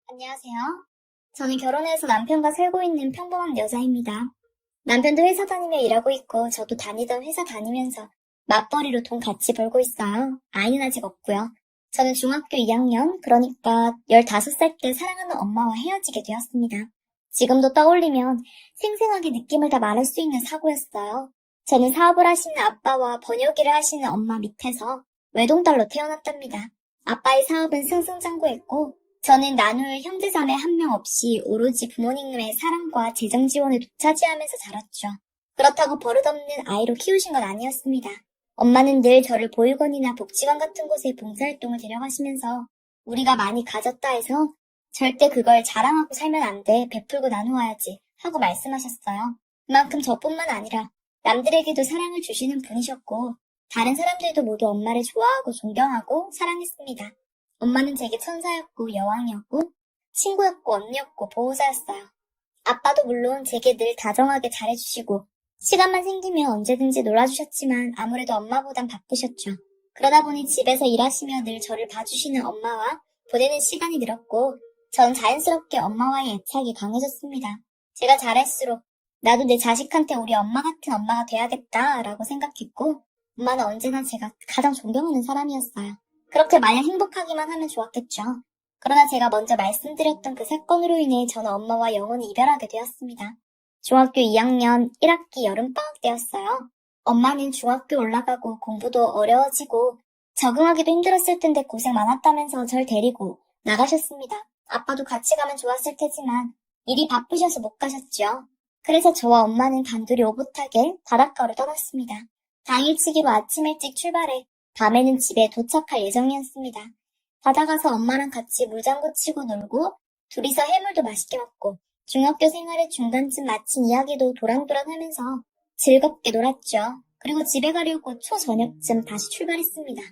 안녕하세요. 저는 결혼해서 남편과 살고 있는 평범한 여자입니다. 남편도 회사 다니며 일하고 있고, 저도 다니던 회사 다니면서 맞벌이로 돈 같이 벌고 있어요. 아이는 아직 없고요. 저는 중학교 2학년, 그러니까 15살 때 사랑하는 엄마와 헤어지게 되었습니다. 지금도 떠올리면 생생하게 느낌을 다 말할 수 있는 사고였어요. 저는 사업을 하시는 아빠와 번역일을 하시는 엄마 밑에서 외동딸로 태어났답니다. 아빠의 사업은 승승장구했고, 저는 나눌 형제자매 한 명 없이 오로지 부모님의 사랑과 재정 지원을 독차지하면서 자랐죠. 그렇다고 버릇없는 아이로 키우신 건 아니었습니다. 엄마는 늘 저를 보육원이나 복지관 같은 곳에 봉사활동을 데려가시면서 우리가 많이 가졌다 해서 절대 그걸 자랑하고 살면 안 돼, 베풀고 나누어야지 하고 말씀하셨어요. 그만큼 저뿐만 아니라 남들에게도 사랑을 주시는 분이셨고, 다른 사람들도 모두 엄마를 좋아하고 존경하고 사랑했습니다. 엄마는 제게 천사였고 여왕이었고 친구였고 언니였고 보호자였어요. 아빠도 물론 제게 늘 다정하게 잘해주시고 시간만 생기면 언제든지 놀아주셨지만 아무래도 엄마보단 바쁘셨죠. 그러다 보니 집에서 일하시며 늘 저를 봐주시는 엄마와 보내는 시간이 늘었고 전 자연스럽게 엄마와의 애착이 강해졌습니다. 제가 자랄수록 나도 내 자식한테 우리 엄마 같은 엄마가 돼야겠다라고 생각했고 엄마는 언제나 제가 가장 존경하는 사람이었어요. 그렇게 마냥 행복하기만 하면 좋았겠죠. 그러나 제가 먼저 말씀드렸던 그 사건으로 인해 저는 엄마와 영원히 이별하게 되었습니다. 중학교 2학년 1학기 여름방학 때였어요. 엄마는 중학교 올라가고 공부도 어려워지고 적응하기도 힘들었을 텐데 고생 많았다면서 절 데리고 나가셨습니다. 아빠도 같이 가면 좋았을 테지만 일이 바쁘셔서 못 가셨죠. 그래서 저와 엄마는 단둘이 오붓하게 바닷가로 떠났습니다. 당일치기로 아침 일찍 출발해 밤에는 집에 도착할 예정이었습니다. 바다 가서 엄마랑 같이 물장구 치고 놀고 둘이서 해물도 맛있게 먹고 중학교 생활의 중간쯤 마친 이야기도 도란도란하면서 즐겁게 놀았죠. 그리고 집에 가려고 초저녁쯤 다시 출발했습니다.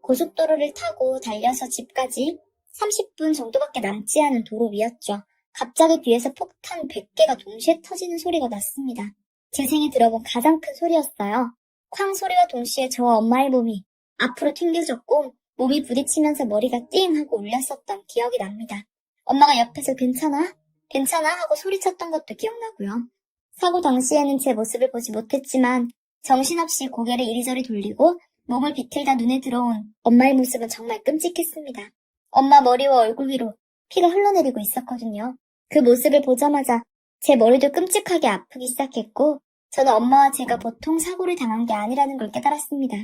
고속도로를 타고 달려서 집까지 30분 정도밖에 남지 않은 도로 위였죠. 갑자기 뒤에서 폭탄 100개가 동시에 터지는 소리가 났습니다. 제 생에 들어본 가장 큰 소리였어요. 쾅 소리와 동시에 저와 엄마의 몸이 앞으로 튕겨졌고 몸이 부딪히면서 머리가 띵 하고 울렸었던 기억이 납니다. 엄마가 옆에서 괜찮아? 괜찮아? 하고 소리쳤던 것도 기억나고요. 사고 당시에는 제 모습을 보지 못했지만 정신없이 고개를 이리저리 돌리고 몸을 비틀다 눈에 들어온 엄마의 모습은 정말 끔찍했습니다. 엄마 머리와 얼굴 위로 피가 흘러내리고 있었거든요. 그 모습을 보자마자 제 머리도 끔찍하게 아프기 시작했고 저는 엄마와 제가 보통 사고를 당한 게 아니라는 걸 깨달았습니다.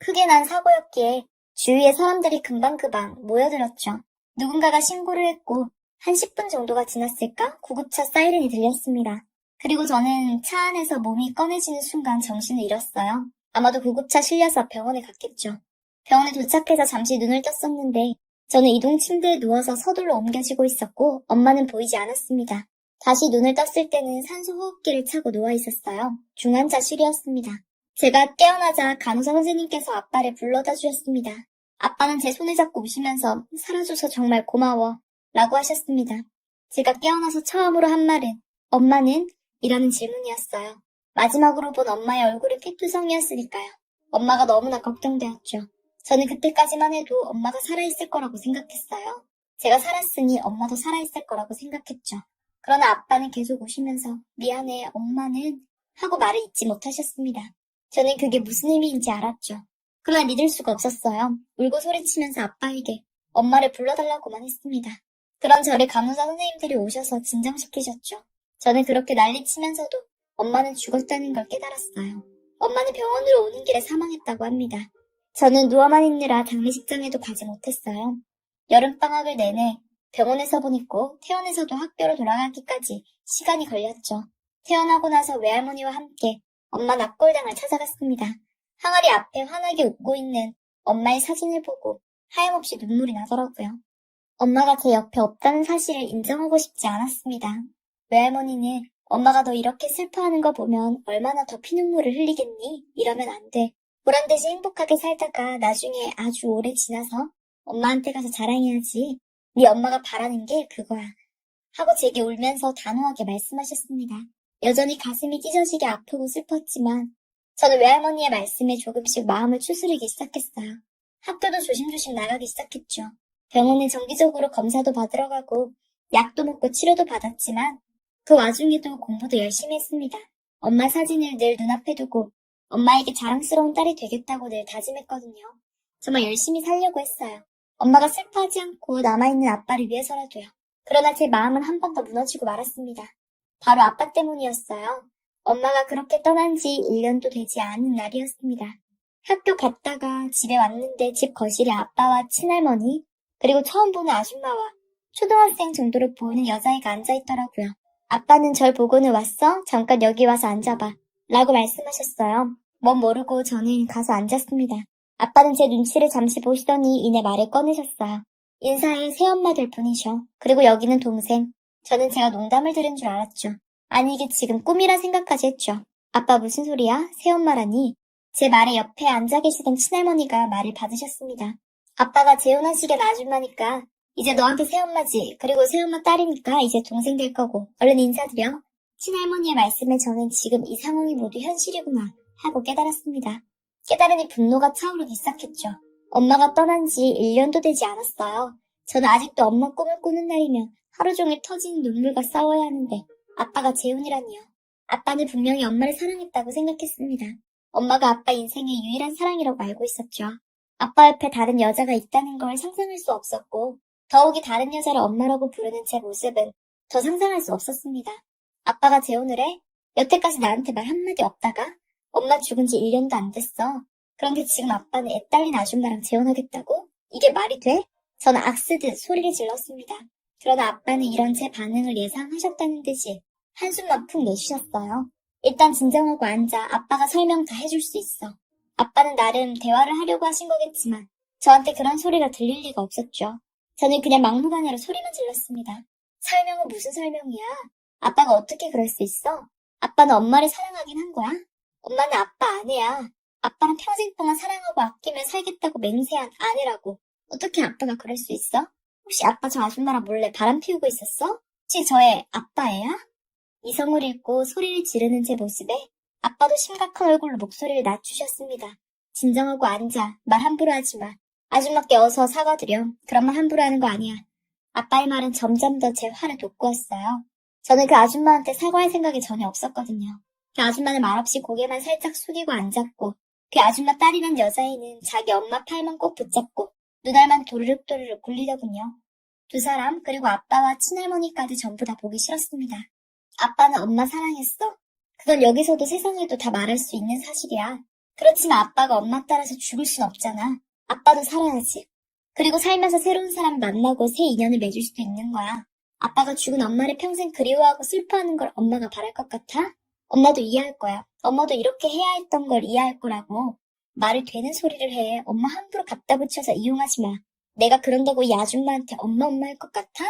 크게 난 사고였기에 주위의 사람들이 금방금방 모여들었죠. 누군가가 신고를 했고 한 10분 정도가 지났을까 구급차 사이렌이 들렸습니다. 그리고 저는 차 안에서 몸이 꺼내지는 순간 정신을 잃었어요. 아마도 구급차 실려서 병원에 갔겠죠. 병원에 도착해서 잠시 눈을 떴었는데 저는 이동 침대에 누워서 서둘러 옮겨지고 있었고 엄마는 보이지 않았습니다. 다시 눈을 떴을 때는 산소 호흡기를 차고 누워 있었어요. 중환자실이었습니다. 제가 깨어나자 간호사 선생님께서 아빠를 불러다 주셨습니다. 아빠는 제 손을 잡고 우시면서 살아줘서 정말 고마워 라고 하셨습니다. 제가 깨어나서 처음으로 한 말은 엄마는? 이라는 질문이었어요. 마지막으로 본 엄마의 얼굴은 피투성이었으니까요. 엄마가 너무나 걱정되었죠. 저는 그때까지만 해도 엄마가 살아있을 거라고 생각했어요. 제가 살았으니 엄마도 살아있을 거라고 생각했죠. 그러나 아빠는 계속 우시면서 미안해 엄마는 하고 말을 잇지 못하셨습니다. 저는 그게 무슨 의미인지 알았죠. 그러나 믿을 수가 없었어요. 울고 소리치면서 아빠에게 엄마를 불러달라고만 했습니다. 그런 저를 간호사 선생님들이 오셔서 진정시키셨죠. 저는 그렇게 난리치면서도 엄마는 죽었다는 걸 깨달았어요. 엄마는 병원으로 오는 길에 사망했다고 합니다. 저는 누워만 있느라 장례식장에도 가지 못했어요. 여름방학을 내내 병원에서 보냈고 퇴원해서도 학교로 돌아가기까지 시간이 걸렸죠. 퇴원하고 나서 외할머니와 함께 엄마 납골당을 찾아갔습니다. 항아리 앞에 환하게 웃고 있는 엄마의 사진을 보고 하염없이 눈물이 나더라고요. 엄마가 제 옆에 없다는 사실을 인정하고 싶지 않았습니다. 외할머니는 엄마가 너 이렇게 슬퍼하는 거 보면 얼마나 더 피눈물을 흘리겠니? 이러면 안 돼. 보란듯이 행복하게 살다가 나중에 아주 오래 지나서 엄마한테 가서 자랑해야지. 네 엄마가 바라는 게 그거야. 하고 제게 울면서 단호하게 말씀하셨습니다. 여전히 가슴이 찢어지게 아프고 슬펐지만 저는 외할머니의 말씀에 조금씩 마음을 추스르기 시작했어요. 학교도 조심조심 나가기 시작했죠. 병원에 정기적으로 검사도 받으러 가고 약도 먹고 치료도 받았지만 그 와중에도 공부도 열심히 했습니다. 엄마 사진을 늘 눈앞에 두고 엄마에게 자랑스러운 딸이 되겠다고 늘 다짐했거든요. 정말 열심히 살려고 했어요. 엄마가 슬퍼하지 않고 남아있는 아빠를 위해서라도요. 그러나 제 마음은 한 번 더 무너지고 말았습니다. 바로 아빠 때문이었어요. 엄마가 그렇게 떠난 지 1년도 되지 않은 날이었습니다. 학교 갔다가 집에 왔는데 집 거실에 아빠와 친할머니, 그리고 처음 보는 아줌마와 초등학생 정도로 보이는 여자애가 앉아있더라고요. 아빠는 절 보고는 왔어? 잠깐 여기 와서 앉아봐. 라고 말씀하셨어요. 뭔 모르고 저는 가서 앉았습니다. 아빠는 제 눈치를 잠시 보시더니 이내 말을 꺼내셨어요. 인사해 새엄마 될 뿐이셔. 그리고 여기는 동생. 저는 제가 농담을 들은 줄 알았죠. 아니 이게 지금 꿈이라 생각까지 했죠. 아빠 무슨 소리야? 새엄마라니. 제 말에 옆에 앉아 계시던 친할머니가 말을 받으셨습니다. 아빠가 재혼하시게 아줌마니까 이제 너한테 새엄마지. 그리고 새엄마 딸이니까 이제 동생 될 거고. 얼른 인사드려. 친할머니의 말씀에 저는 지금 이 상황이 모두 현실이구나 하고 깨달았습니다. 깨달으니 분노가 차오르기 시작했죠. 엄마가 떠난 지 1년도 되지 않았어요. 저는 아직도 엄마 꿈을 꾸는 날이면 하루 종일 터지는 눈물과 싸워야 하는데 아빠가 재혼이라니요. 아빠는 분명히 엄마를 사랑했다고 생각했습니다. 엄마가 아빠 인생의 유일한 사랑이라고 알고 있었죠. 아빠 옆에 다른 여자가 있다는 걸 상상할 수 없었고 더욱이 다른 여자를 엄마라고 부르는 제 모습은 더 상상할 수 없었습니다. 아빠가 재혼을 해? 여태까지 나한테 말 한마디 없다가 엄마 죽은 지 1년도 안 됐어. 그런데 지금 아빠는 애 딸린 아줌마랑 재혼하겠다고? 이게 말이 돼? 저는 악쓰듯 소리를 질렀습니다. 그러나 아빠는 이런 제 반응을 예상하셨다는 듯이 한숨만 푹 내쉬셨어요. 일단 진정하고 앉아. 아빠가 설명 다 해줄 수 있어. 아빠는 나름 대화를 하려고 하신 거겠지만 저한테 그런 소리가 들릴 리가 없었죠. 저는 그냥 막무가내로 소리만 질렀습니다. 설명은 무슨 설명이야? 아빠가 어떻게 그럴 수 있어? 아빠는 엄마를 사랑하긴 한 거야? 엄마는 아빠 아내야. 아빠랑 평생 동안 사랑하고 아끼며 살겠다고 맹세한 아내라고. 어떻게 아빠가 그럴 수 있어? 혹시 아빠 저 아줌마랑 몰래 바람 피우고 있었어? 혹시 저의 아빠예요? 이성을 읽고 소리를 지르는 제 모습에 아빠도 심각한 얼굴로 목소리를 낮추셨습니다. 진정하고 앉아. 말 함부로 하지 마. 아줌마께 어서 사과드려. 그런 말 함부로 하는 거 아니야. 아빠의 말은 점점 더 제 화를 돋구었어요. 저는 그 아줌마한테 사과할 생각이 전혀 없었거든요. 그 아줌마는 말없이 고개만 살짝 숙이고 앉았고 그 아줌마 딸이란 여자애는 자기 엄마 팔만 꼭 붙잡고 눈알만 도르륵도르륵 굴리더군요. 두 사람 그리고 아빠와 친할머니까지 전부 다 보기 싫었습니다. 아빠는 엄마 사랑했어. 그건 여기서도 세상에도 다 말할 수 있는 사실이야. 그렇지만 아빠가 엄마 따라서 죽을 순 없잖아. 아빠도 살아야지. 그리고 살면서 새로운 사람 만나고 새 인연을 맺을 수도 있는 거야. 아빠가 죽은 엄마를 평생 그리워하고 슬퍼하는 걸 엄마가 바랄 것 같아? 엄마도 이해할 거야. 엄마도 이렇게 해야 했던 걸 이해할 거라고. 말이 되는 소리를 해. 엄마 함부로 갖다 붙여서 이용하지 마. 내가 그런다고 이 아줌마한테 엄마 할 것 같아?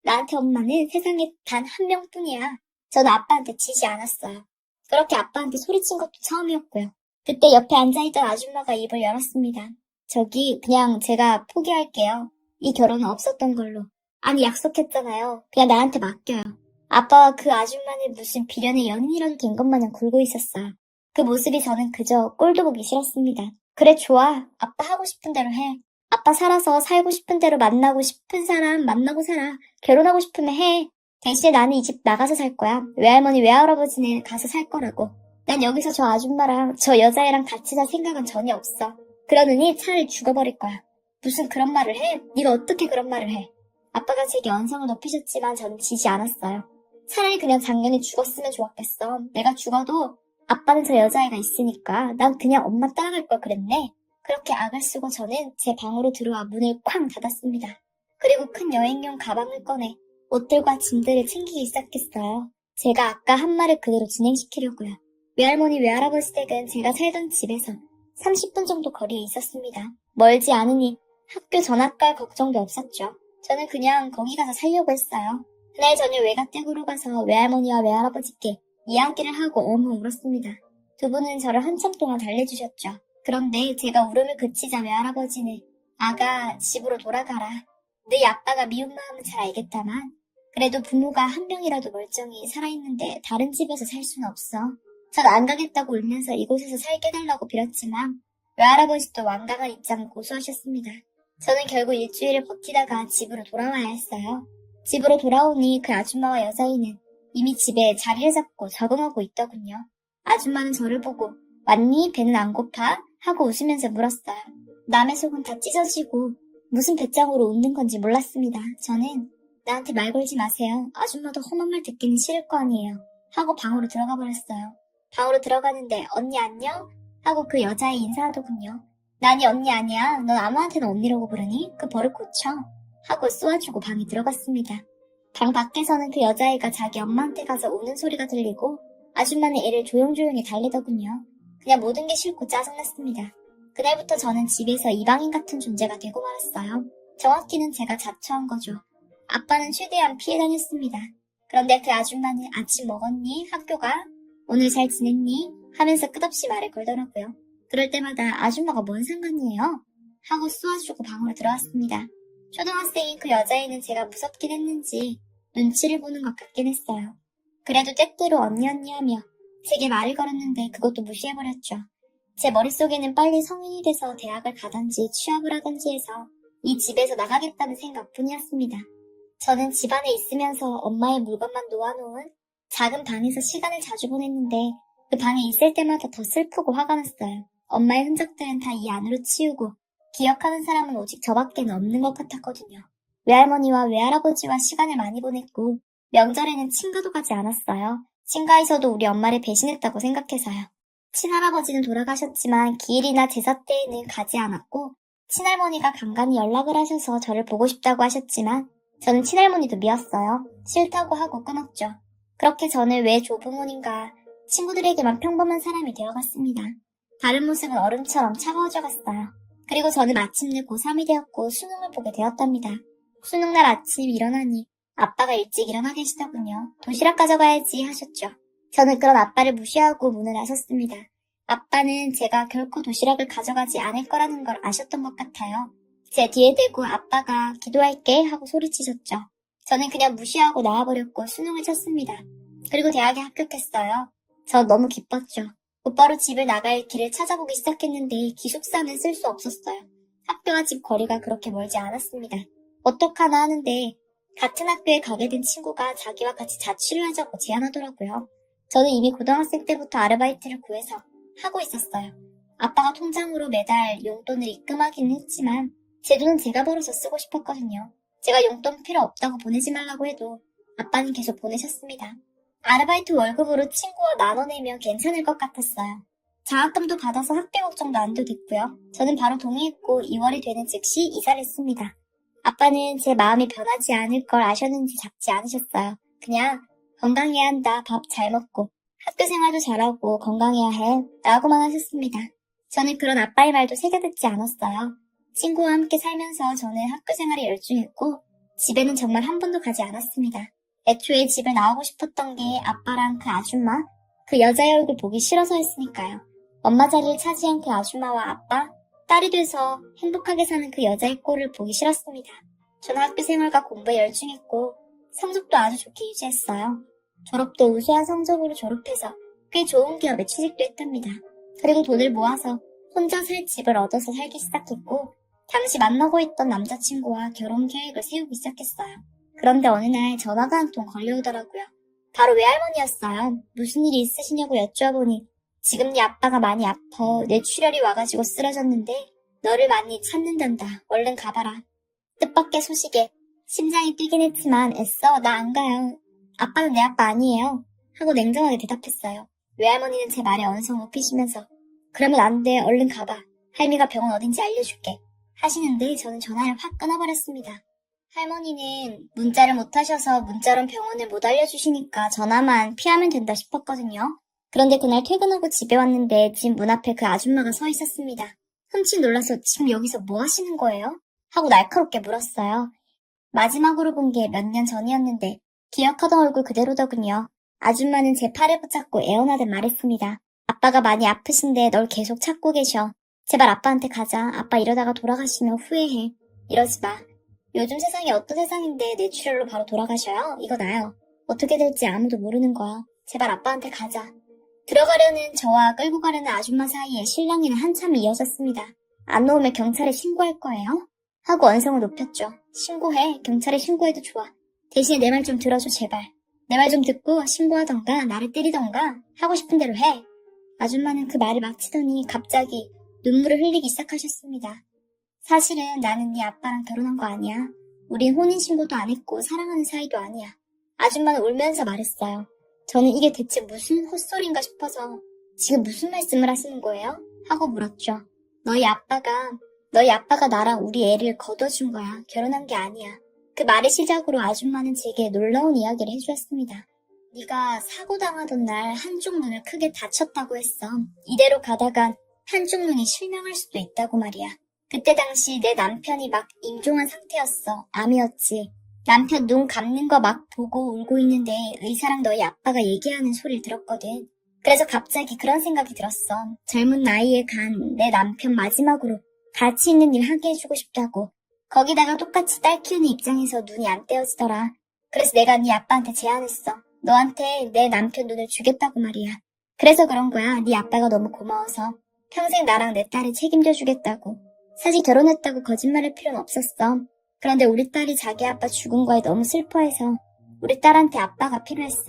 나한테 엄마는 세상에 단 한 명뿐이야. 저는 아빠한테 지지 않았어요. 그렇게 아빠한테 소리친 것도 처음이었고요. 그때 옆에 앉아있던 아줌마가 입을 열었습니다. 저기 그냥 제가 포기할게요. 이 결혼은 없었던 걸로. 아니 약속했잖아요. 그냥 나한테 맡겨요. 아빠와 그 아줌마는 무슨 비련의 연인이라도 된 것 마냥 굴고 있었어요. 그 모습이 저는 그저 꼴도 보기 싫었습니다. 그래 좋아. 아빠 하고 싶은 대로 해. 아빠 살아서 살고 싶은 대로 만나고 싶은 사람 만나고 살아. 결혼하고 싶으면 해. 대신에 나는 이 집 나가서 살 거야. 외할머니 외할아버지는 가서 살 거라고. 난 여기서 저 아줌마랑 저 여자애랑 같이 살 생각은 전혀 없어. 그러느니 차라리 죽어버릴 거야. 무슨 그런 말을 해? 네가 어떻게 그런 말을 해? 아빠가 제게 언성을 높이셨지만 저는 지지 않았어요. 차라리 그냥 작년에 죽었으면 좋았겠어. 내가 죽어도 아빠는 저 여자애가 있으니까 난 그냥 엄마 따라갈 걸 그랬네. 그렇게 악을 쓰고 저는 제 방으로 들어와 문을 쾅 닫았습니다. 그리고 큰 여행용 가방을 꺼내 옷들과 짐들을 챙기기 시작했어요. 제가 아까 한 말을 그대로 진행시키려고요. 외할머니 외할아버지 댁은 제가 살던 집에서 30분 정도 거리에 있었습니다. 멀지 않으니 학교 전학 갈 걱정도 없었죠. 저는 그냥 거기 가서 살려고 했어요. 그날 저녁 외가댁으로 가서 외할머니와 외할아버지께 이야기를 하고 엉엉 울었습니다. 두 분은 저를 한참 동안 달래주셨죠. 그런데 제가 울음을 그치자 외할아버지는 아가 집으로 돌아가라. 너희 아빠가 미운 마음은 잘 알겠다만 그래도 부모가 한 명이라도 멀쩡히 살아있는데 다른 집에서 살 수는 없어. 전 안 가겠다고 울면서 이곳에서 살게 해달라고 빌었지만 외할아버지도 완강한 입장을 고수하셨습니다. 저는 결국 일주일을 버티다가 집으로 돌아와야 했어요. 집으로 돌아오니 그 아줌마와 여자애는 이미 집에 자리를 잡고 적응하고 있더군요. 아줌마는 저를 보고 왔니? 배는 안 고파? 하고 웃으면서 물었어요. 남의 속은 다 찢어지고 무슨 배짱으로 웃는 건지 몰랐습니다. 저는 나한테 말 걸지 마세요. 아줌마도 험한 말 듣기는 싫을 거 아니에요. 하고 방으로 들어가 버렸어요. 방으로 들어가는데 언니 안녕? 하고 그 여자애 인사하더군요. 나니 언니 아니야. 넌 아무한테나 언니라고 부르니? 그 버릇 고쳐. 하고 쏘아주고 방에 들어갔습니다. 방 밖에서는 그 여자애가 자기 엄마한테 가서 우는 소리가 들리고 아줌마는 애를 조용조용히 달래더군요. 그냥 모든 게 싫고 짜증났습니다. 그날부터 저는 집에서 이방인 같은 존재가 되고 말았어요. 정확히는 제가 자초한 거죠. 아빠는 최대한 피해 다녔습니다. 그런데 그 아줌마는 아침 먹었니? 학교가? 오늘 잘 지냈니? 하면서 끝없이 말을 걸더라고요. 그럴 때마다 아줌마가 뭔 상관이에요? 하고 쏘아주고 방으로 들어왔습니다. 초등학생인 그 여자애는 제가 무섭긴 했는지 눈치를 보는 것 같긴 했어요. 그래도 때때로 언니 하며 제게 말을 걸었는데 그것도 무시해버렸죠. 제 머릿속에는 빨리 성인이 돼서 대학을 가든지 취업을 하든지 해서 이 집에서 나가겠다는 생각뿐이었습니다. 저는 집안에 있으면서 엄마의 물건만 놓아놓은 작은 방에서 시간을 자주 보냈는데 그 방에 있을 때마다 더 슬프고 화가 났어요. 엄마의 흔적들은 다 이 안으로 치우고 기억하는 사람은 오직 저밖에는 없는 것 같았거든요. 외할머니와 외할아버지와 시간을 많이 보냈고 명절에는 친가도 가지 않았어요. 친가에서도 우리 엄마를 배신했다고 생각해서요. 친할아버지는 돌아가셨지만 기일이나 제사 때에는 가지 않았고 친할머니가 간간히 연락을 하셔서 저를 보고 싶다고 하셨지만 저는 친할머니도 미웠어요. 싫다고 하고 끊었죠. 그렇게 저는 왜 조부모님과 친구들에게만 평범한 사람이 되어갔습니다. 다른 모습은 얼음처럼 차가워져 갔어요. 그리고 저는 마침내 고3이 되었고 수능을 보게 되었답니다. 수능날 아침 일어나니 아빠가 일찍 일어나 계시더군요. 도시락 가져가야지 하셨죠. 저는 그런 아빠를 무시하고 문을 나섰습니다. 아빠는 제가 결코 도시락을 가져가지 않을 거라는 걸 아셨던 것 같아요. 제 뒤에 대고 아빠가 기도할게 하고 소리치셨죠. 저는 그냥 무시하고 나와버렸고 수능을 쳤습니다. 그리고 대학에 합격했어요. 전 너무 기뻤죠. 곧바로 집을 나갈 길을 찾아보기 시작했는데 기숙사는 쓸 수 없었어요. 학교와 집 거리가 그렇게 멀지 않았습니다. 어떡하나 하는데 같은 학교에 가게 된 친구가 자기와 같이 자취를 하자고 제안하더라고요. 저는 이미 고등학생 때부터 아르바이트를 구해서 하고 있었어요. 아빠가 통장으로 매달 용돈을 입금하기는 했지만 제 돈은 제가 벌어서 쓰고 싶었거든요. 제가 용돈 필요 없다고 보내지 말라고 해도 아빠는 계속 보내셨습니다. 아르바이트 월급으로 친구와 나눠내면 괜찮을 것 같았어요. 장학금도 받아서 학비 걱정도 안 해도 됐고요. 저는 바로 동의했고 2월이 되는 즉시 이사를 했습니다. 아빠는 제 마음이 변하지 않을 걸 아셨는지 잡지 않으셨어요. 그냥 건강해야 한다, 밥 잘 먹고 학교 생활도 잘하고 건강해야 해 라고만 하셨습니다. 저는 그런 아빠의 말도 새겨듣지 않았어요. 친구와 함께 살면서 저는 학교 생활에 열중했고 집에는 정말 한 번도 가지 않았습니다. 애초에 집을 나오고 싶었던 게 아빠랑 그 아줌마, 그 여자의 얼굴 보기 싫어서였으니까요. 엄마 자리를 차지한 그 아줌마와 아빠, 딸이 돼서 행복하게 사는 그 여자의 꼴을 보기 싫었습니다. 저는 학교 생활과 공부에 열중했고 성적도 아주 좋게 유지했어요. 졸업도 우수한 성적으로 졸업해서 꽤 좋은 기업에 취직도 했답니다. 그리고 돈을 모아서 혼자 살 집을 얻어서 살기 시작했고 당시 만나고 있던 남자친구와 결혼 계획을 세우기 시작했어요. 그런데 어느 날 전화가 한 통 걸려오더라고요. 바로 외할머니였어요. 무슨 일이 있으시냐고 여쭈어보니 지금 네 아빠가 많이 아파. 뇌출혈이 와가지고 쓰러졌는데 너를 많이 찾는단다. 얼른 가봐라. 뜻밖의 소식에 심장이 뛰긴 했지만 애써 나 안 가요. 아빠는 내 아빠 아니에요. 하고 냉정하게 대답했어요. 외할머니는 제 말에 언성 높이시면서 그러면 안 돼. 얼른 가봐. 할미가 병원 어딘지 알려줄게. 하시는데 저는 전화를 확 끊어버렸습니다. 할머니는 문자를 못 하셔서 문자론 병원을 못 알려주시니까 전화만 피하면 된다 싶었거든요. 그런데 그날 퇴근하고 집에 왔는데 집 문 앞에 그 아줌마가 서 있었습니다. 흠칫 놀라서 지금 여기서 뭐 하시는 거예요? 하고 날카롭게 물었어요. 마지막으로 본 게 몇 년 전이었는데 기억하던 얼굴 그대로더군요. 아줌마는 제 팔을 붙잡고 애원하듯 말했습니다. 아빠가 많이 아프신데 널 계속 찾고 계셔. 제발 아빠한테 가자. 아빠 이러다가 돌아가시면 후회해. 이러지 마. 요즘 세상이 어떤 세상인데 뇌출혈로 바로 돌아가셔요? 이거 나요. 어떻게 될지 아무도 모르는 거야. 제발 아빠한테 가자. 들어가려는 저와 끌고 가려는 아줌마 사이에 실랑이는 한참 이어졌습니다. 안 놓으면 경찰에 신고할 거예요? 하고 언성을 높였죠. 신고해. 경찰에 신고해도 좋아. 대신에 내 말 좀 들어줘, 제발. 내 말 좀 듣고 신고하던가 나를 때리던가 하고 싶은 대로 해. 아줌마는 그 말을 마치더니 갑자기 눈물을 흘리기 시작하셨습니다. 사실은 나는 네 아빠랑 결혼한 거 아니야. 우린 혼인신고도 안 했고 사랑하는 사이도 아니야. 아줌마는 울면서 말했어요. 저는 이게 대체 무슨 헛소리인가 싶어서 지금 무슨 말씀을 하시는 거예요? 하고 물었죠. 너희 아빠가 나랑 우리 애를 거둬준 거야. 결혼한 게 아니야. 그 말을 시작으로 아줌마는 제게 놀라운 이야기를 해주었습니다. 네가 사고 당하던 날 한쪽 눈을 크게 다쳤다고 했어. 이대로 가다간 한쪽 눈이 실명할 수도 있다고 말이야. 그때 당시 내 남편이 막 임종한 상태였어. 암이었지. 남편 눈 감는 거 막 보고 울고 있는데 의사랑 너희 아빠가 얘기하는 소리를 들었거든. 그래서 갑자기 그런 생각이 들었어. 젊은 나이에 간 내 남편 마지막으로 가치 있는 일 하게 해주고 싶다고. 거기다가 똑같이 딸 키우는 입장에서 눈이 안 떼어지더라. 그래서 내가 네 아빠한테 제안했어. 너한테 내 남편 눈을 주겠다고 말이야. 그래서 그런 거야. 네 아빠가 너무 고마워서. 평생 나랑 내 딸을 책임져 주겠다고. 사실 결혼했다고 거짓말할 필요는 없었어. 그런데 우리 딸이 자기 아빠 죽은 거에 너무 슬퍼해서 우리 딸한테 아빠가 필요했어.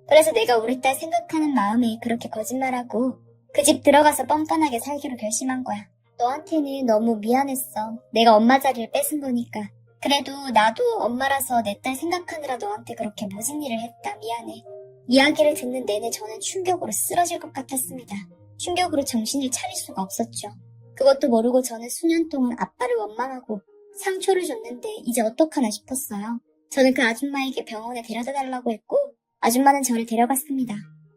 그래서 내가 우리 딸 생각하는 마음에 그렇게 거짓말하고 그 집 들어가서 뻔뻔하게 살기로 결심한 거야. 너한테는 너무 미안했어. 내가 엄마 자리를 뺏은 거니까. 그래도 나도 엄마라서 내 딸 생각하느라 너한테 그렇게 모진 일을 했다. 미안해. 이야기를 듣는 내내 저는 충격으로 쓰러질 것 같았습니다. 충격으로 정신을 차릴 수가 없었죠. 그것도 모르고 저는 수년 동안 아빠를 원망하고 상처를 줬는데 이제 어떡하나 싶었어요. 저는 그 아줌마에게 병원에 데려다 달라고 했고 아줌마는 저를 데려갔습니다.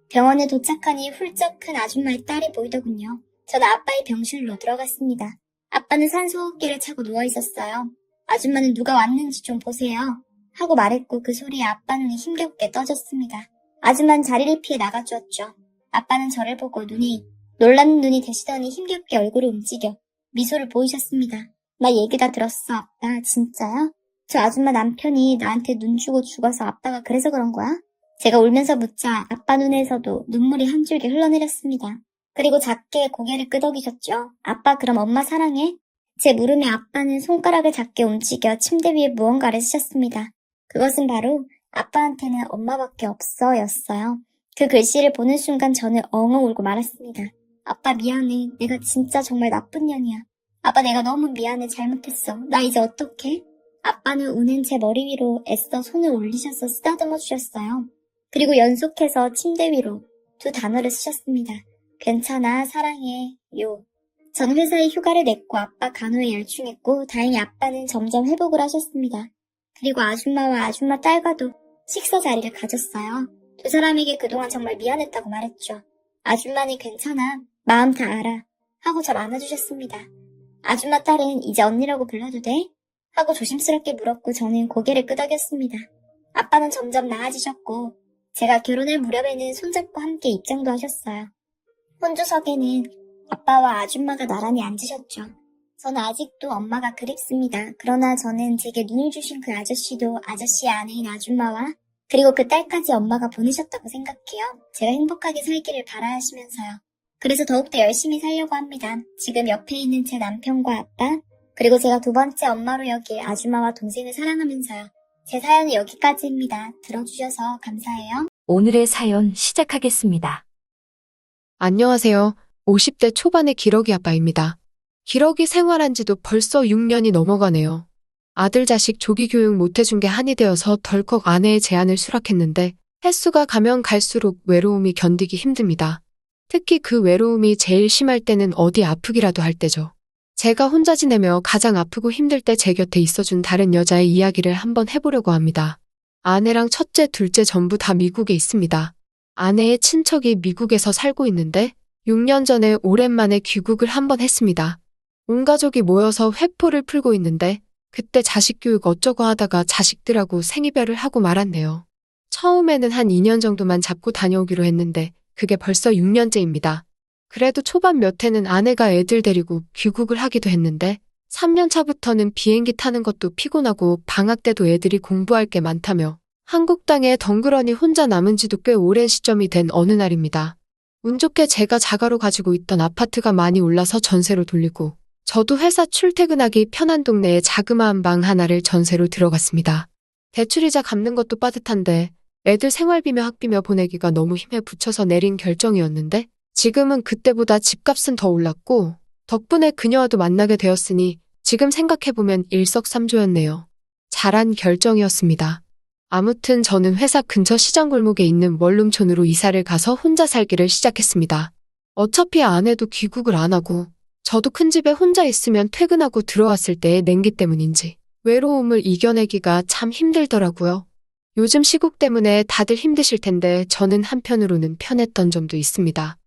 병원에 도착하니 훌쩍 큰 아줌마의 딸이 보이더군요. 저는 아빠의 병실로 들어갔습니다. 아빠는 산소호흡기를 차고 누워있었어요. 아줌마는 누가 왔는지 좀 보세요. 하고 말했고 그 소리에 아빠 눈이 힘겹게 떠졌습니다. 아줌마는 자리를 피해 나가주었죠. 아빠는 저를 보고 놀라는 눈이 되시더니 힘겹게 얼굴을 움직여 미소를 보이셨습니다. 나 얘기 다 들었어, 아빠. 진짜요? 저 아줌마 남편이 나한테 눈 주고 죽어서 아빠가 그래서 그런 거야? 제가 울면서 묻자 아빠 눈에서도 눈물이 한 줄기 흘러내렸습니다. 그리고 작게 고개를 끄덕이셨죠. 아빠 그럼 엄마 사랑해? 제 물음에 아빠는 손가락을 작게 움직여 침대 위에 무언가를 쓰셨습니다. 그것은 바로 아빠한테는 엄마밖에 없어 였어요. 그 글씨를 보는 순간 저는 엉엉 울고 말았습니다. 아빠 미안해. 내가 진짜 정말 나쁜 년이야. 아빠 내가 너무 미안해. 잘못했어. 나 이제 어떡해? 아빠는 우는 제 머리 위로 애써 손을 올리셔서 쓰다듬어 주셨어요. 그리고 연속해서 침대 위로 두 단어를 쓰셨습니다. 괜찮아, 사랑해, 요. 전 회사에 휴가를 냈고 아빠 간호에 열중했고 다행히 아빠는 점점 회복을 하셨습니다. 그리고 아줌마와 아줌마 딸과도 식사 자리를 가졌어요. 두 사람에게 그동안 정말 미안했다고 말했죠. 아줌마는 괜찮아, 마음 다 알아 하고 절 안아주셨습니다. 아줌마 딸은 이제 언니라고 불러도 돼? 하고 조심스럽게 물었고 저는 고개를 끄덕였습니다. 아빠는 점점 나아지셨고 제가 결혼할 무렵에는 손잡고 함께 입장도 하셨어요. 혼주석에는 아빠와 아줌마가 나란히 앉으셨죠. 저는 아직도 엄마가 그립습니다. 그러나 저는 제게 눈을 주신 그 아저씨도 아저씨의 아내인 아줌마와 그리고 그 딸까지 엄마가 보내셨다고 생각해요. 제가 행복하게 살기를 바라시면서요. 그래서 더욱더 열심히 살려고 합니다. 지금 옆에 있는 제 남편과 아빠, 그리고 제가 두 번째 엄마로 여길 아줌마와 동생을 사랑하면서요. 제 사연은 여기까지입니다. 들어주셔서 감사해요. 오늘의 사연 시작하겠습니다. 안녕하세요. 50대 초반의 기러기 아빠입니다. 기러기 생활한 지도 벌써 6년이 넘어가네요. 아들 자식 조기 교육 못해준 게 한이 되어서 덜컥 아내의 제안을 수락했는데 횟수가 가면 갈수록 외로움이 견디기 힘듭니다. 특히 그 외로움이 제일 심할 때는 어디 아프기라도 할 때죠. 제가 혼자 지내며 가장 아프고 힘들 때 제 곁에 있어준 다른 여자의 이야기를 한번 해보려고 합니다. 아내랑 첫째, 둘째 전부 다 미국에 있습니다. 아내의 친척이 미국에서 살고 있는데 6년 전에 오랜만에 귀국을 한번 했습니다. 온 가족이 모여서 회포를 풀고 있는데 그때 자식 교육 어쩌고 하다가 자식들하고 생이별을 하고 말았네요. 처음에는 한 2년 정도만 잡고 다녀오기로 했는데 그게 벌써 6년째입니다. 그래도 초반 몇 해는 아내가 애들 데리고 귀국을 하기도 했는데 3년 차부터는 비행기 타는 것도 피곤하고 방학 때도 애들이 공부할 게 많다며 한국 땅에 덩그러니 혼자 남은 지도 꽤 오랜 시점이 된 어느 날입니다. 운 좋게 제가 자가로 가지고 있던 아파트가 많이 올라서 전세로 돌리고 저도 회사 출퇴근하기 편한 동네에 자그마한 방 하나를 전세로 들어갔습니다. 대출이자 갚는 것도 빠듯한데 애들 생활비며 학비며 보내기가 너무 힘에 부쳐서 내린 결정이었는데 지금은 그때보다 집값은 더 올랐고 덕분에 그녀와도 만나게 되었으니 지금 생각해보면 일석삼조였네요. 잘한 결정이었습니다. 아무튼 저는 회사 근처 시장 골목에 있는 원룸촌으로 이사를 가서 혼자 살기를 시작했습니다. 어차피 아내도 귀국을 안 하고 저도 큰 집에 혼자 있으면 퇴근하고 들어왔을 때의 냉기 때문인지 외로움을 이겨내기가 참 힘들더라고요. 요즘 시국 때문에 다들 힘드실 텐데 저는 한편으로는 편했던 점도 있습니다.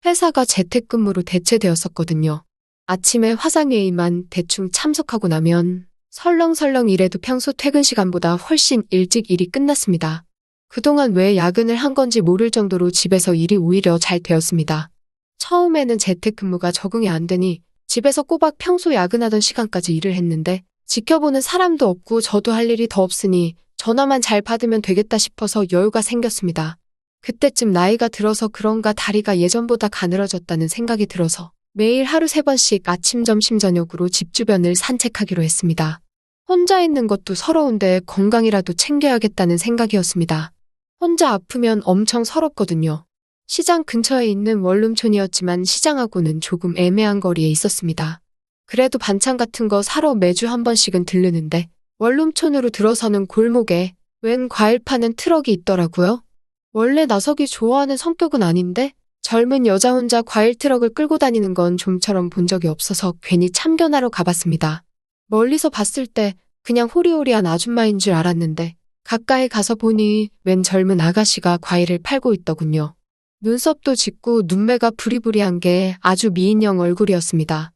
회사가 재택근무로 대체되었었거든요. 아침에 화상회의만 대충 참석하고 나면 설렁설렁 일해도 평소 퇴근 시간보다 훨씬 일찍 일이 끝났습니다. 그동안 왜 야근을 한 건지 모를 정도로 집에서 일이 오히려 잘 되었습니다. 처음에는 재택근무가 적응이 안 되니 집에서 꼬박 평소 야근하던 시간까지 일을 했는데 지켜보는 사람도 없고 저도 할 일이 더 없으니 전화만 잘 받으면 되겠다 싶어서 여유가 생겼습니다. 그때쯤 나이가 들어서 그런가 다리가 예전보다 가늘어졌다는 생각이 들어서 매일 하루 3번씩 아침, 점심, 저녁으로 집 주변을 산책하기로 했습니다. 혼자 있는 것도 서러운데 건강이라도 챙겨야겠다는 생각이었습니다. 혼자 아프면 엄청 서럽거든요. 시장 근처에 있는 원룸촌이었지만 시장하고는 조금 애매한 거리에 있었습니다. 그래도 반찬 같은 거 사러 매주 한 번씩은 들르는데 원룸촌으로 들어서는 골목에 웬 과일 파는 트럭이 있더라고요. 원래 나서기 좋아하는 성격은 아닌데 젊은 여자 혼자 과일 트럭을 끌고 다니는 건 좀처럼 본 적이 없어서 괜히 참견하러 가봤습니다. 멀리서 봤을 때 그냥 호리호리한 아줌마인 줄 알았는데 가까이 가서 보니 웬 젊은 아가씨가 과일을 팔고 있더군요. 눈썹도 짙고 눈매가 부리부리한 게 아주 미인형 얼굴이었습니다.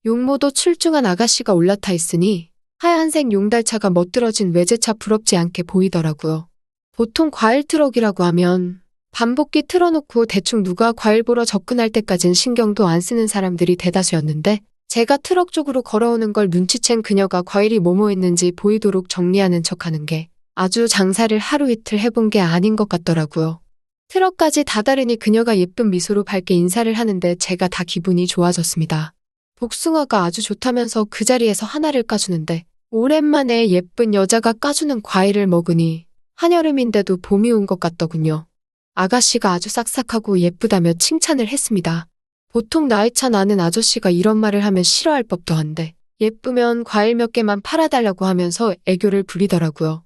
용모도 출중한 아가씨가 올라타 있으니 하얀색 용달차가 멋들어진 외제차 부럽지 않게 보이더라고요. 보통 과일 트럭이라고 하면 반복기 틀어놓고 대충 누가 과일 보러 접근할 때까진 신경도 안 쓰는 사람들이 대다수였는데 제가 트럭 쪽으로 걸어오는 걸 눈치챈 그녀가 과일이 뭐뭐 있는지 보이도록 정리하는 척하는 게 아주 장사를 하루 이틀 해본 게 아닌 것 같더라고요. 트럭까지 다다르니 그녀가 예쁜 미소로 밝게 인사를 하는데 제가 다 기분이 좋아졌습니다. 복숭아가 아주 좋다면서 그 자리에서 하나를 까주는데 오랜만에 예쁜 여자가 까주는 과일을 먹으니 한여름인데도 봄이 온 것 같더군요. 아가씨가 아주 싹싹하고 예쁘다며 칭찬을 했습니다. 보통 나이차 나는 아저씨가 이런 말을 하면 싫어할 법도 한데 예쁘면 과일 몇 개만 팔아달라고 하면서 애교를 부리더라고요.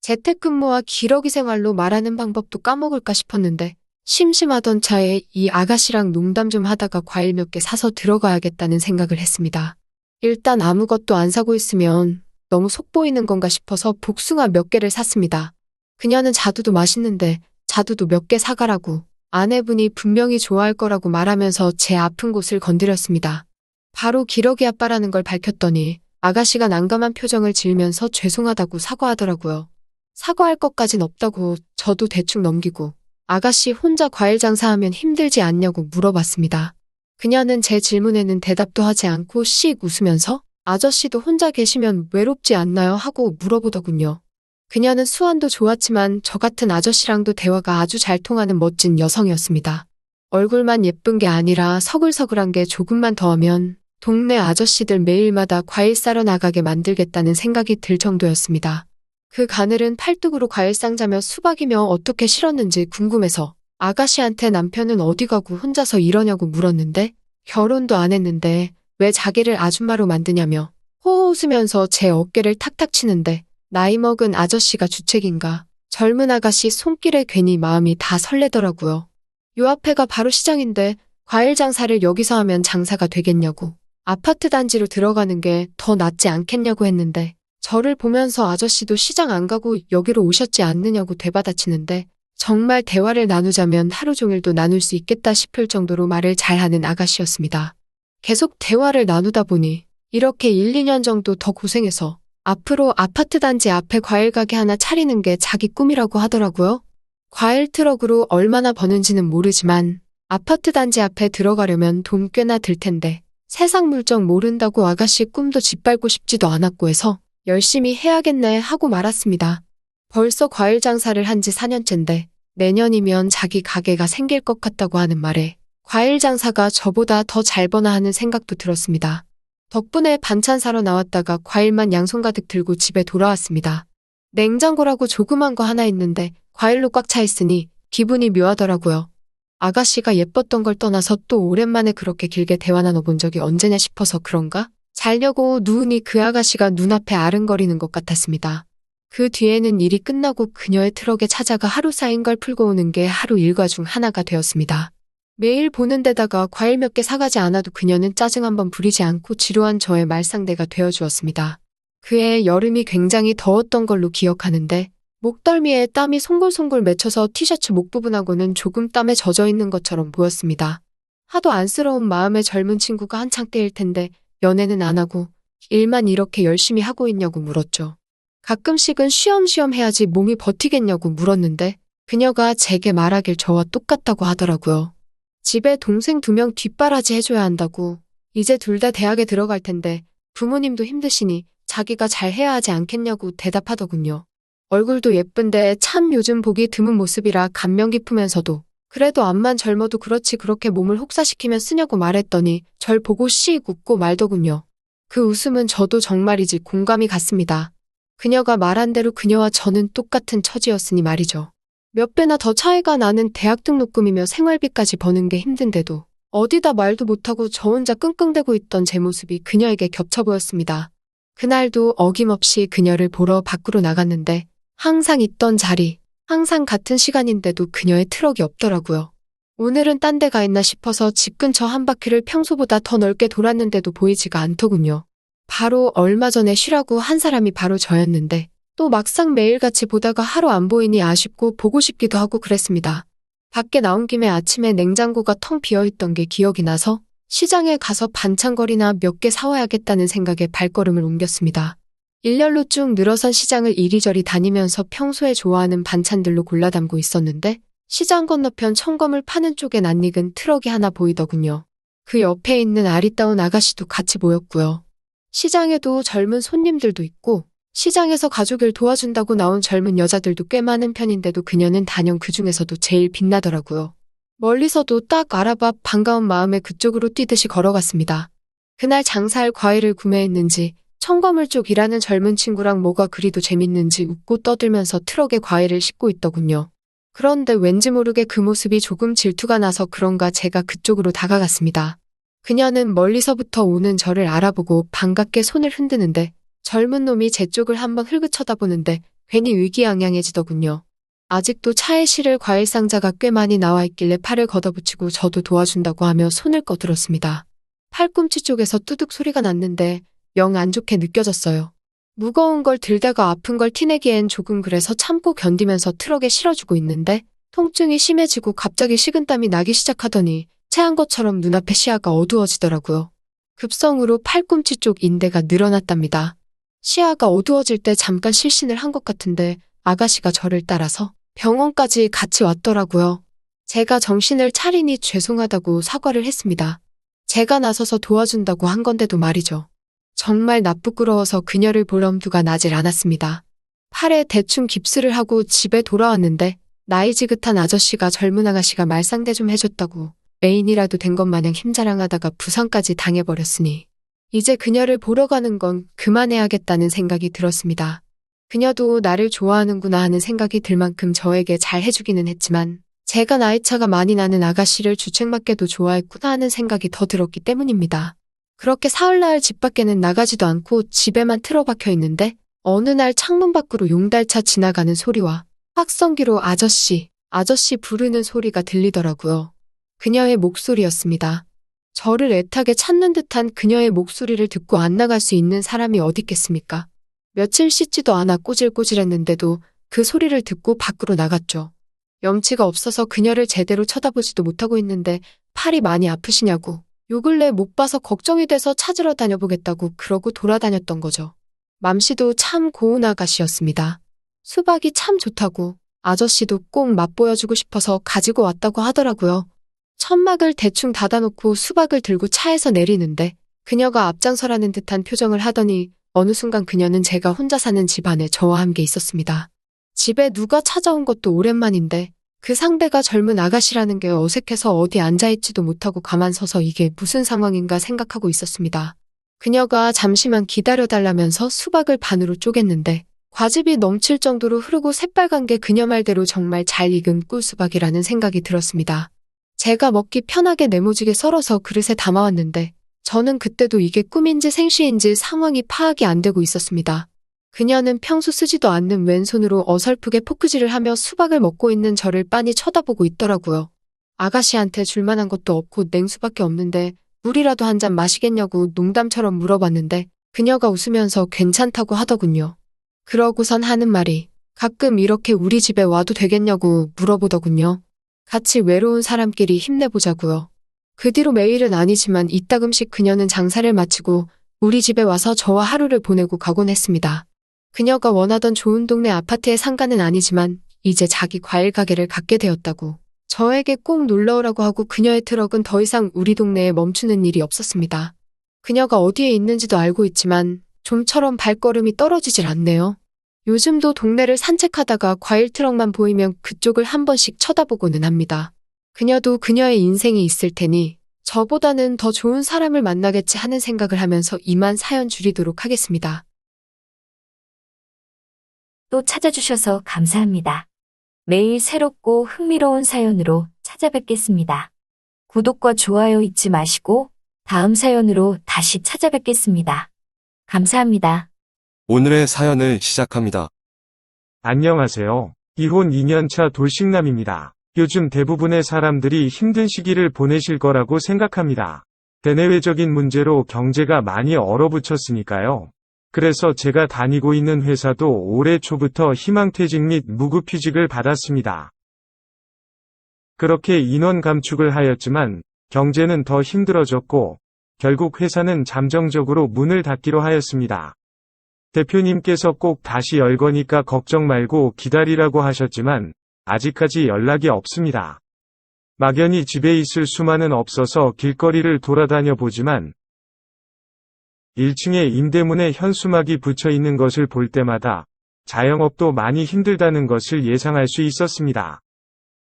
재택근무와 기러기 생활로 말하는 방법도 까먹을까 싶었는데 심심하던 차에 이 아가씨랑 농담 좀 하다가 과일 몇 개 사서 들어가야겠다는 생각을 했습니다. 일단 아무것도 안 사고 있으면 너무 속 보이는 건가 싶어서 복숭아 몇 개를 샀습니다. 그녀는 자두도 맛있는데 자두도 몇 개 사가라고 아내분이 분명히 좋아할 거라고 말하면서 제 아픈 곳을 건드렸습니다. 바로 기러기 아빠라는 걸 밝혔더니 아가씨가 난감한 표정을 지으면서 죄송하다고 사과하더라고요. 사과할 것까진 없다고 저도 대충 넘기고 아가씨 혼자 과일 장사하면 힘들지 않냐고 물어봤습니다. 그녀는 제 질문에는 대답도 하지 않고 씩 웃으면서 아저씨도 혼자 계시면 외롭지 않나요? 하고 물어보더군요. 그녀는 수완도 좋았지만 저 같은 아저씨랑도 대화가 아주 잘 통하는 멋진 여성이었습니다. 얼굴만 예쁜 게 아니라 서글서글한 게 조금만 더 하면 동네 아저씨들 매일마다 과일 싸러 나가게 만들겠다는 생각이 들 정도였습니다. 그 가늘은 팔뚝으로 과일 쌍자며 수박이며 어떻게 실었는지 궁금해서 아가씨한테 남편은 어디 가고 혼자서 이러냐고 물었는데 결혼도 안 했는데 왜 자기를 아줌마로 만드냐며 호호 웃으면서 제 어깨를 탁탁 치는데 나이 먹은 아저씨가 주책인가 젊은 아가씨 손길에 괜히 마음이 다 설레더라고요. 요 앞에가 바로 시장인데 과일 장사를 여기서 하면 장사가 되겠냐고 아파트 단지로 들어가는 게 더 낫지 않겠냐고 했는데 저를 보면서 아저씨도 시장 안 가고 여기로 오셨지 않느냐고 되받아치는데 정말 대화를 나누자면 하루 종일도 나눌 수 있겠다 싶을 정도로 말을 잘하는 아가씨였습니다. 계속 대화를 나누다 보니 이렇게 1, 2년 정도 더 고생해서 앞으로 아파트 단지 앞에 과일 가게 하나 차리는 게 자기 꿈이라고 하더라고요. 과일 트럭으로 얼마나 버는지는 모르지만 아파트 단지 앞에 들어가려면 돈 꽤나 들 텐데 세상 물정 모른다고 아가씨 꿈도 짓밟고 싶지도 않았고 해서 열심히 해야겠네 하고 말았습니다. 벌써 과일 장사를 한 지 4년째인데 내년이면 자기 가게가 생길 것 같다고 하는 말에 과일 장사가 저보다 더 잘 버나 하는 생각도 들었습니다. 덕분에 반찬 사러 나왔다가 과일만 양손 가득 들고 집에 돌아왔습니다. 냉장고라고 조그만 거 하나 있는데 과일로 꽉 차 있으니 기분이 묘하더라고요. 아가씨가 예뻤던 걸 떠나서 또 오랜만에 그렇게 길게 대화 나눠본 적이 언제냐 싶어서 그런가? 자려고 누우니 그 아가씨가 눈앞에 아른거리는 것 같았습니다. 그 뒤에는 일이 끝나고 그녀의 트럭에 찾아가 하루 쌓인 걸 풀고 오는 게 하루 일과 중 하나가 되었습니다. 매일 보는 데다가 과일 몇 개 사가지 않아도 그녀는 짜증 한번 부리지 않고 지루한 저의 말상대가 되어주었습니다. 그해 여름이 굉장히 더웠던 걸로 기억하는데 목덜미에 땀이 송골송골 맺혀서 티셔츠 목 부분하고는 조금 땀에 젖어 있는 것처럼 보였습니다. 하도 안쓰러운 마음에 젊은 친구가 한창 때일 텐데 연애는 안 하고 일만 이렇게 열심히 하고 있냐고 물었죠. 가끔씩은 쉬엄쉬엄 해야지 몸이 버티겠냐고 물었는데 그녀가 제게 말하길 저와 똑같다고 하더라고요. 집에 동생 2명 뒷바라지 해줘야 한다고. 이제 둘 다 대학에 들어갈 텐데 부모님도 힘드시니 자기가 잘 해야 하지 않겠냐고 대답하더군요. 얼굴도 예쁜데 참 요즘 보기 드문 모습이라 감명 깊으면서도 그래도 앞만 젊어도 그렇지 그렇게 몸을 혹사시키면 쓰냐고 말했더니 절 보고 씩 웃고 말더군요. 그 웃음은 저도 정말이지 공감이 갔습니다. 그녀가 말한 대로 그녀와 저는 똑같은 처지였으니 말이죠. 몇 배나 더 차이가 나는 대학 등록금이며 생활비까지 버는 게 힘든데도 어디다 말도 못하고 저 혼자 끙끙대고 있던 제 모습이 그녀에게 겹쳐 보였습니다. 그날도 어김없이 그녀를 보러 밖으로 나갔는데 항상 있던 자리, 항상 같은 시간인데도 그녀의 트럭이 없더라고요. 오늘은 딴 데 가 있나 싶어서 집 근처 한 바퀴를 평소보다 더 넓게 돌았는데도 보이지가 않더군요. 바로 얼마 전에 쉬라고 한 사람이 바로 저였는데 또 막상 매일같이 보다가 하루 안 보이니 아쉽고 보고 싶기도 하고 그랬습니다. 밖에 나온 김에 아침에 냉장고가 텅 비어있던 게 기억이 나서 시장에 가서 반찬거리나 몇 개 사와야겠다는 생각에 발걸음을 옮겼습니다. 일렬로 쭉 늘어선 시장을 이리저리 다니면서 평소에 좋아하는 반찬들로 골라 담고 있었는데 시장 건너편 청검을 파는 쪽에 낯익은 트럭이 하나 보이더군요. 그 옆에 있는 아리따운 아가씨도 같이 보였고요. 시장에도 젊은 손님들도 있고 시장에서 가족을 도와준다고 나온 젊은 여자들도 꽤 많은 편인데도 그녀는 단연 그 중에서도 제일 빛나더라고요. 멀리서도 딱 알아봐 반가운 마음에 그쪽으로 뛰듯이 걸어갔습니다. 그날 장사할 과일을 구매했는지 청거물 쪽 일하는 젊은 친구랑 뭐가 그리도 재밌는지 웃고 떠들면서 트럭에 과일을 싣고 있더군요. 그런데 왠지 모르게 그 모습이 조금 질투가 나서 그런가 제가 그쪽으로 다가갔습니다. 그녀는 멀리서부터 오는 저를 알아보고 반갑게 손을 흔드는데 젊은 놈이 제 쪽을 한번 흘긋 쳐다보는데 괜히 의기양양해지더군요. 아직도 차에 실을 과일 상자가 꽤 많이 나와 있길래 팔을 걷어붙이고 저도 도와준다고 하며 손을 꺼들었습니다. 팔꿈치 쪽에서 뚜둑 소리가 났는데 영 안 좋게 느껴졌어요. 무거운 걸 들다가 아픈 걸 티내기엔 조금 그래서 참고 견디면서 트럭에 실어주고 있는데 통증이 심해지고 갑자기 식은땀이 나기 시작하더니 체한 것처럼 눈앞에 시야가 어두워지더라고요. 급성으로 팔꿈치 쪽 인대가 늘어났답니다. 시야가 어두워질 때 잠깐 실신을 한 것 같은데 아가씨가 저를 따라서 병원까지 같이 왔더라고요. 제가 정신을 차리니 죄송하다고 사과를 했습니다. 제가 나서서 도와준다고 한 건데도 말이죠. 정말 나쁘끄러워서 그녀를 볼 엄두가 나질 않았습니다. 팔에 대충 깁스를 하고 집에 돌아왔는데 나이 지긋한 아저씨가 젊은 아가씨가 말상대 좀 해줬다고 애인이라도 된 것 마냥 힘자랑하다가 부상까지 당해버렸으니 이제 그녀를 보러 가는 건 그만해야겠다는 생각이 들었습니다. 그녀도 나를 좋아하는구나 하는 생각이 들 만큼 저에게 잘 해주기는 했지만 제가 나이차가 많이 나는 아가씨를 주책맞게도 좋아했구나 하는 생각이 더 들었기 때문입니다. 그렇게 사흘날 집 밖에는 나가지도 않고 집에만 틀어박혀 있는데 어느 날 창문 밖으로 용달차 지나가는 소리와 확성기로 아저씨 부르는 소리가 들리더라고요. 그녀의 목소리였습니다. 저를 애타게 찾는 듯한 그녀의 목소리를 듣고 안 나갈 수 있는 사람이 어디 있겠습니까? 며칠 씻지도 않아 꼬질꼬질했는데도 그 소리를 듣고 밖으로 나갔죠. 염치가 없어서 그녀를 제대로 쳐다보지도 못하고 있는데 팔이 많이 아프시냐고 요 근래 못 봐서 걱정이 돼서 찾으러 다녀보겠다고 그러고 돌아다녔던 거죠. 맘씨도 참 고운 아가씨였습니다. 수박이 참 좋다고 아저씨도 꼭 맛보여주고 싶어서 가지고 왔다고 하더라고요. 천막을 대충 닫아놓고 수박을 들고 차에서 내리는데 그녀가 앞장서라는 듯한 표정을 하더니 어느 순간 그녀는 제가 혼자 사는 집안에 저와 함께 있었습니다. 집에 누가 찾아온 것도 오랜만인데 그 상대가 젊은 아가씨라는 게 어색해서 어디 앉아있지도 못하고 가만 서서 이게 무슨 상황인가 생각하고 있었습니다. 그녀가 잠시만 기다려달라면서 수박을 반으로 쪼갰는데 과즙이 넘칠 정도로 흐르고 새빨간 게 그녀 말대로 정말 잘 익은 꿀수박이라는 생각이 들었습니다. 제가 먹기 편하게 네모지게 썰어서 그릇에 담아왔는데 저는 그때도 이게 꿈인지 생시인지 상황이 파악이 안 되고 있었습니다. 그녀는 평소 쓰지도 않는 왼손으로 어설프게 포크질을 하며 수박을 먹고 있는 저를 빤히 쳐다보고 있더라고요. 아가씨한테 줄 만한 것도 없고 냉수밖에 없는데 물이라도 한 잔 마시겠냐고 농담처럼 물어봤는데 그녀가 웃으면서 괜찮다고 하더군요. 그러고선 하는 말이 가끔 이렇게 우리 집에 와도 되겠냐고 물어보더군요. 같이 외로운 사람끼리 힘내보자고요. 그 뒤로 매일은 아니지만 이따금씩 그녀는 장사를 마치고 우리 집에 와서 저와 하루를 보내고 가곤 했습니다. 그녀가 원하던 좋은 동네 아파트의 상가는 아니지만 이제 자기 과일 가게를 갖게 되었다고 저에게 꼭 놀러오라고 하고 그녀의 트럭은 더 이상 우리 동네에 멈추는 일이 없었습니다. 그녀가 어디에 있는지도 알고 있지만 좀처럼 발걸음이 떨어지질 않네요. 요즘도 동네를 산책하다가 과일 트럭만 보이면 그쪽을 한 번씩 쳐다보고는 합니다. 그녀도 그녀의 인생이 있을 테니 저보다는 더 좋은 사람을 만나겠지 하는 생각을 하면서 이만 사연 줄이도록 하겠습니다. 또 찾아주셔서 감사합니다. 매일 새롭고 흥미로운 사연으로 찾아뵙겠습니다. 구독과 좋아요 잊지 마시고 다음 사연으로 다시 찾아뵙겠습니다. 감사합니다. 오늘의 사연을 시작합니다. 안녕하세요. 이혼 2년차 돌싱남입니다. 요즘 대부분의 사람들이 힘든 시기를 보내실 거라고 생각합니다. 대내외적인 문제로 경제가 많이 얼어붙였으니까요. 그래서 제가 다니고 있는 회사도 올해 초부터 희망퇴직 및 무급휴직을 받았습니다. 그렇게 인원 감축을 하였지만 경제는 더 힘들어졌고 결국 회사는 잠정적으로 문을 닫기로 하였습니다. 대표님께서 꼭 다시 열 거니까 걱정 말고 기다리라고 하셨지만 아직까지 연락이 없습니다. 막연히 집에 있을 수만은 없어서 길거리를 돌아다녀 보지만 1층에 임대문에 현수막이 붙여 있는 것을 볼 때마다 자영업도 많이 힘들다는 것을 예상할 수 있었습니다.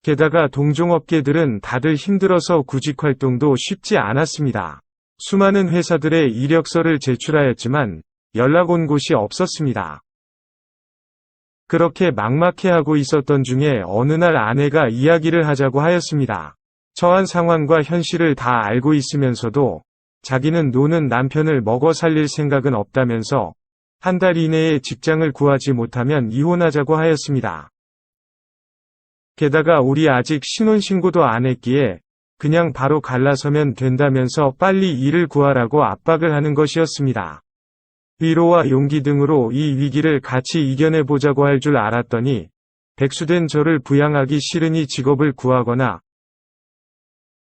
게다가 동종업계들은 다들 힘들어서 구직활동도 쉽지 않았습니다. 수많은 회사들의 이력서를 제출하였지만 연락 온 곳이 없었습니다. 그렇게 막막해하고 있었던 중에 어느 날 아내가 이야기를 하자고 하였습니다. 처한 상황과 현실을 다 알고 있으면서도 자기는 노는 남편을 먹어 살릴 생각은 없다면서 한 달 이내에 직장을 구하지 못하면 이혼하자고 하였습니다. 게다가 우리 아직 신혼신고도 안 했기에 그냥 바로 갈라서면 된다면서 빨리 일을 구하라고 압박을 하는 것이었습니다. 위로와 용기 등으로 이 위기를 같이 이겨내보자고 할 줄 알았더니 백수된 저를 부양하기 싫으니 직업을 구하거나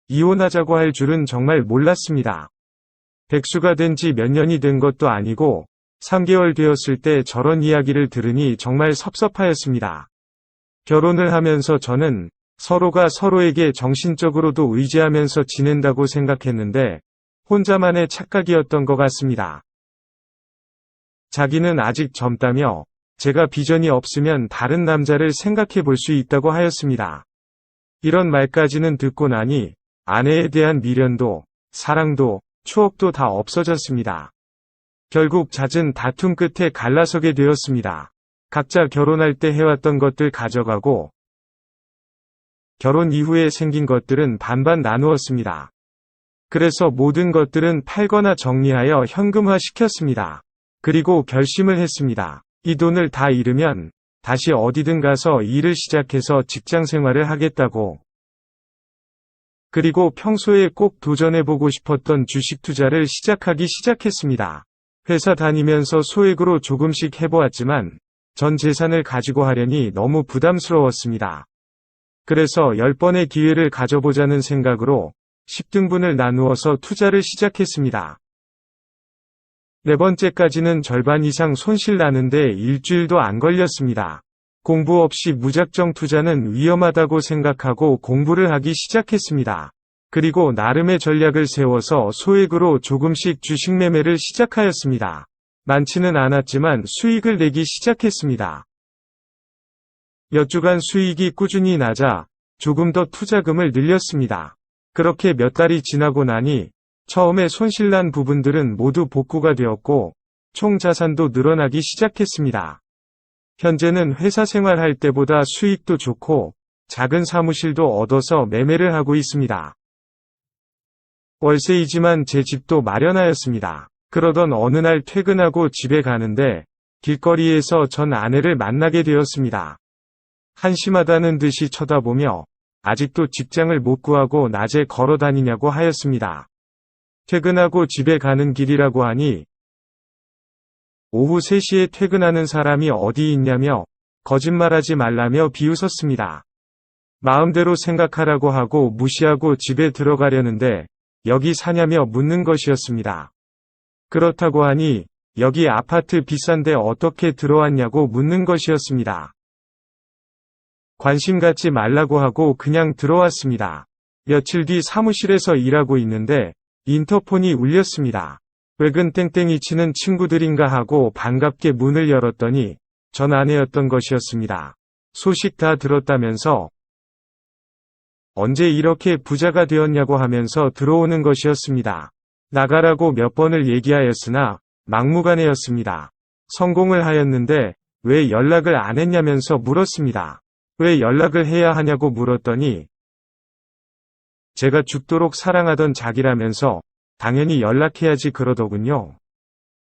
이혼하자고 할 줄은 정말 몰랐습니다. 백수가 된 지 몇 년이 된 것도 아니고 3개월 되었을 때 저런 이야기를 들으니 정말 섭섭하였습니다. 결혼을 하면서 저는 서로가 서로에게 정신적으로도 의지하면서 지낸다고 생각했는데 혼자만의 착각이었던 것 같습니다. 자기는 아직 젊다며 제가 비전이 없으면 다른 남자를 생각해 볼 수 있다고 하였습니다. 이런 말까지는 듣고 나니 아내에 대한 미련도 사랑도 추억도 다 없어졌습니다. 결국 잦은 다툼 끝에 갈라서게 되었습니다. 각자 결혼할 때 해왔던 것들 가져가고 결혼 이후에 생긴 것들은 반반 나누었습니다. 그래서 모든 것들은 팔거나 정리하여 현금화 시켰습니다. 그리고 결심을 했습니다. 이 돈을 다 잃으면 다시 어디든 가서 일을 시작해서 직장 생활을 하겠다고. 그리고 평소에 꼭 도전해보고 싶었던 주식 투자를 시작하기 시작했습니다. 회사 다니면서 소액으로 조금씩 해보았지만 전 재산을 가지고 하려니 너무 부담스러웠습니다. 그래서 10번의 기회를 가져보자는 생각으로 10등분을 나누어서 투자를 시작했습니다. 네 번째까지는 절반 이상 손실 나는데 일주일도 안 걸렸습니다. 공부 없이 무작정 투자는 위험하다고 생각하고 공부를 하기 시작했습니다. 그리고 나름의 전략을 세워서 소액으로 조금씩 주식 매매를 시작하였습니다. 많지는 않았지만 수익을 내기 시작했습니다. 몇 주간 수익이 꾸준히 나자 조금 더 투자금을 늘렸습니다. 그렇게 몇 달이 지나고 나니 처음에 손실난 부분들은 모두 복구가 되었고 총 자산도 늘어나기 시작했습니다. 현재는 회사 생활할 때보다 수익도 좋고 작은 사무실도 얻어서 매매를 하고 있습니다. 월세이지만 제 집도 마련하였습니다. 그러던 어느 날 퇴근하고 집에 가는데 길거리에서 전 아내를 만나게 되었습니다. 한심하다는 듯이 쳐다보며 아직도 직장을 못 구하고 낮에 걸어 다니냐고 하였습니다. 퇴근하고 집에 가는 길이라고 하니 오후 3시에 퇴근하는 사람이 어디 있냐며 거짓말하지 말라며 비웃었습니다. 마음대로 생각하라고 하고 무시하고 집에 들어가려는데 여기 사냐며 묻는 것이었습니다. 그렇다고 하니 여기 아파트 비싼데 어떻게 들어왔냐고 묻는 것이었습니다. 관심 갖지 말라고 하고 그냥 들어왔습니다. 며칠 뒤 사무실에서 일하고 있는데 인터폰이 울렸습니다. 외근 땡땡이 치는 친구들인가 하고 반갑게 문을 열었더니 전 아내였던 것이었습니다. 소식 다 들었다면서 언제 이렇게 부자가 되었냐고 하면서 들어오는 것이었습니다. 나가라고 몇 번을 얘기하였으나 막무가내였습니다. 성공을 하였는데 왜 연락을 안 했냐면서 물었습니다. 왜 연락을 해야 하냐고 물었더니 제가 죽도록 사랑하던 자기라면서 당연히 연락해야지 그러더군요.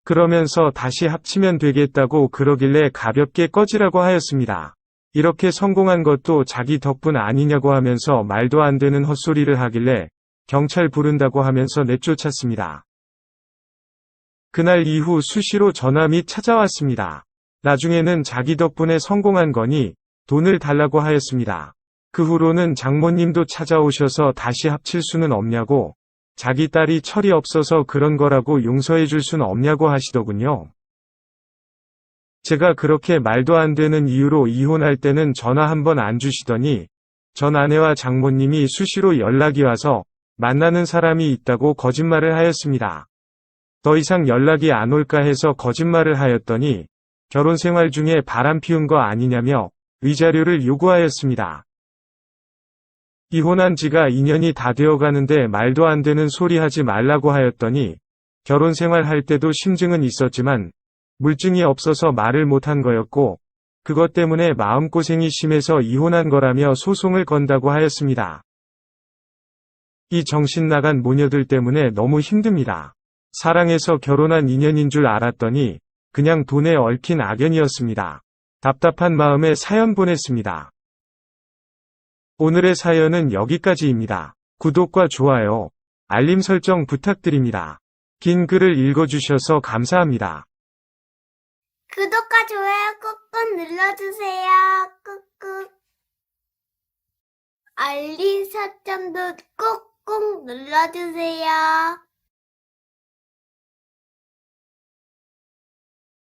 그러면서 다시 합치면 되겠다고 그러길래 가볍게 꺼지라고 하였습니다. 이렇게 성공한 것도 자기 덕분 아니냐고 하면서 말도 안 되는 헛소리를 하길래 경찰 부른다고 하면서 내쫓았습니다. 그날 이후 수시로 전화 및 찾아왔습니다. 나중에는 자기 덕분에 성공한 거니 돈을 달라고 하였습니다. 그 후로는 장모님도 찾아오셔서 다시 합칠 수는 없냐고, 자기 딸이 철이 없어서 그런 거라고 용서해 줄 수는 없냐고 하시더군요. 제가 그렇게 말도 안 되는 이유로 이혼할 때는 전화 한 번 안 주시더니 전 아내와 장모님이 수시로 연락이 와서 만나는 사람이 있다고 거짓말을 하였습니다. 더 이상 연락이 안 올까 해서 거짓말을 하였더니 결혼 생활 중에 바람 피운 거 아니냐며 위자료를 요구하였습니다. 이혼한 지가 2년이 다 되어가는데 말도 안 되는 소리 하지 말라고 하였더니 결혼 생활 할 때도 심증은 있었지만 물증이 없어서 말을 못한 거였고 그것 때문에 마음고생이 심해서 이혼한 거라며 소송을 건다고 하였습니다. 이 정신 나간 모녀들 때문에 너무 힘듭니다. 사랑해서 결혼한 인연인 줄 알았더니 그냥 돈에 얽힌 악연이었습니다. 답답한 마음에 사연 보냈습니다. 오늘의 사연은 여기까지입니다. 구독과 좋아요, 알림 설정 부탁드립니다. 긴 글을 읽어주셔서 감사합니다. 구독과 좋아요 꾹꾹 눌러주세요. 꾹꾹. 알림 설정도 꾹꾹 눌러주세요.